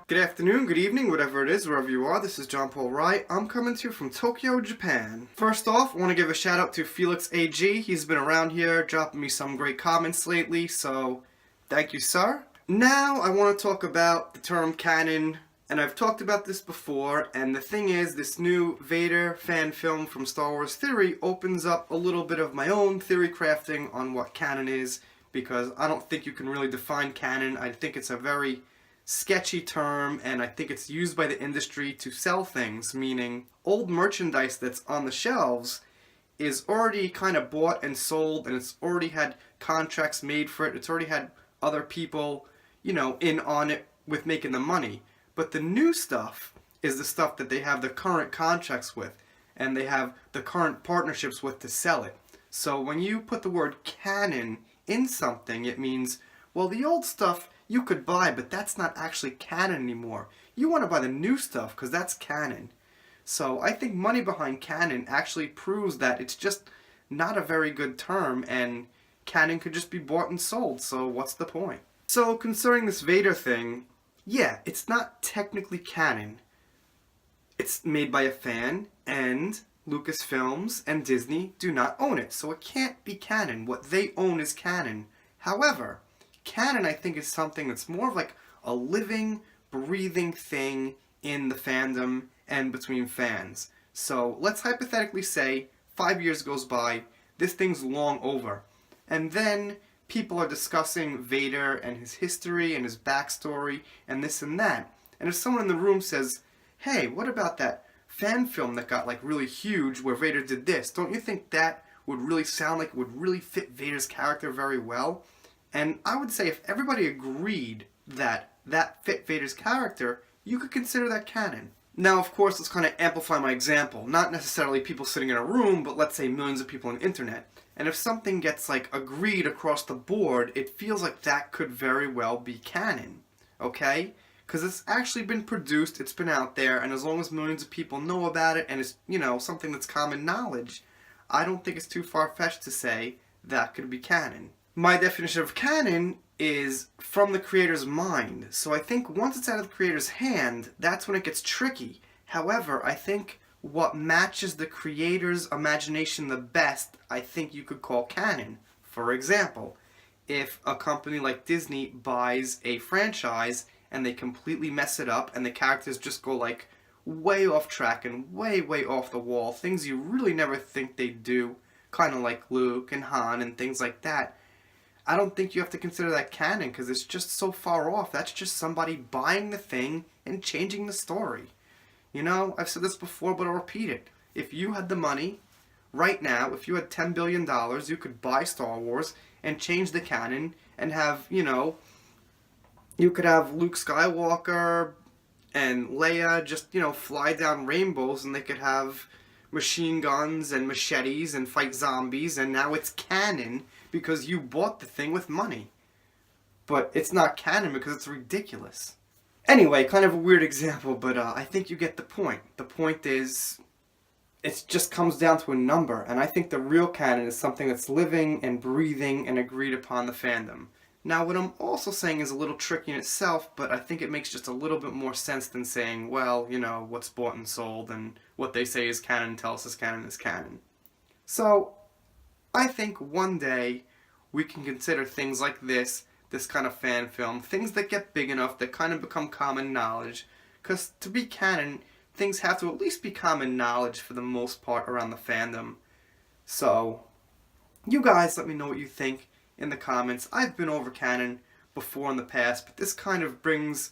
Good afternoon, good evening, whatever it is, wherever you are. This is John Paul Wright. I'm coming to you from Tokyo, Japan. First off, I want to give a shout out to Felix AG. He's been around here dropping me some great comments lately, so thank you, sir. Now I want to talk about the term canon, and I've talked about this before, and the thing is, this new Vader fan film from Star Wars Theory opens up a little bit of my own theory crafting on what canon is, because I don't think you can really define canon. I think it's a very sketchy term, and I think it's used by the industry to sell things, meaning old merchandise that's on the shelves is already kind of bought and sold, and it's already had contracts made for it. It's already had other people, in on it with making the money. But the new stuff is the stuff that they have the current contracts with, and they have the current partnerships with to sell it. So when you put the word canon in something, it means, well, the old stuff you could buy, but that's not actually canon anymore. You want to buy the new stuff because that's canon. So I think money behind canon actually proves that it's just not a very good term, and canon could just be bought and sold, so what's the point? So concerning this Vader thing, yeah, it's not technically canon. It's made by a fan, and Lucasfilms and Disney do not own it, so it can't be canon. What they own is canon. However, canon, I think, is something that's more of like a living, breathing thing in the fandom and between fans. So let's hypothetically say 5 years goes by, this thing's long over, and then people are discussing Vader and his history and his backstory and this and that. And if someone in the room says, hey, what about that fan film that got like really huge where Vader did this? Don't you think that would really sound like it would really fit Vader's character very well? And I would say if everybody agreed that that fit Vader's character, you could consider that canon. Now, of course, let's kind of amplify my example. Not necessarily people sitting in a room, but let's say millions of people on the internet. And if something gets like agreed across the board, it feels like that could very well be canon. Okay? Because it's actually been produced, it's been out there, and as long as millions of people know about it and it's, something that's common knowledge, I don't think it's too far-fetched to say that could be canon. My definition of canon is from the creator's mind. So I think once it's out of the creator's hand, that's when it gets tricky. However, I think what matches the creator's imagination the best, I think you could call canon. For example, if a company like Disney buys a franchise and they completely mess it up and the characters just go like way off track and way off the wall, things you really never think they'd do, kind of like Luke and Han and things like that, I don't think you have to consider that canon because it's just so far off. That's just somebody buying the thing and changing the story. I've said this before, but I'll repeat it. If you had the money, right now, if you had $10 billion, you could buy Star Wars and change the canon and have, you could have Luke Skywalker and Leia just, fly down rainbows, and they could have machine guns and machetes and fight zombies, and now it's canon because you bought the thing with money. But it's not canon because it's ridiculous. Anyway, kind of a weird example, but I think you get the point. The point is, it just comes down to a number, and I think the real canon is something that's living and breathing and agreed upon the fandom. Now, what I'm also saying is a little tricky in itself, but I think it makes just a little bit more sense than saying, well, what's bought and sold, and what they say is canon tells us canon is canon. So, I think one day we can consider things like this kind of fan film, things that get big enough that kind of become common knowledge, because to be canon, things have to at least be common knowledge for the most part around the fandom. So, you guys let me know what you think in the comments. I've been over canon before in the past, but this kind of brings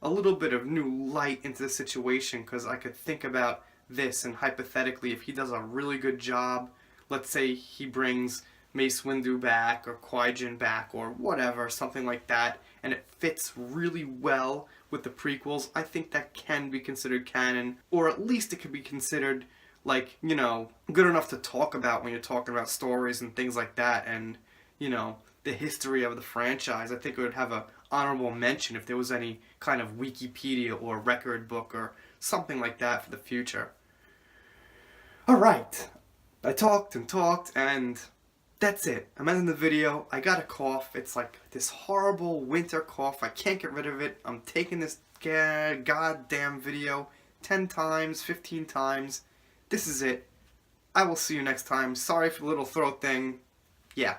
a little bit of new light into the situation, because I could think about this, and hypothetically, if he does a really good job, let's say he brings Mace Windu back, or Qui-Gon back, or whatever, something like that, and it fits really well with the prequels, I think that can be considered canon, or at least it could be considered, like, good enough to talk about when you're talking about stories and things like that, and, the history of the franchise. I think it would have an honorable mention if there was any kind of Wikipedia or record book or something like that for the future. Alright, I talked and That's it. I'm ending the video. I got a cough. It's like this horrible winter cough. I can't get rid of it. I'm taking this goddamn video 10 times, 15 times. This is it. I will see you next time. Sorry for the little throat thing. Yeah.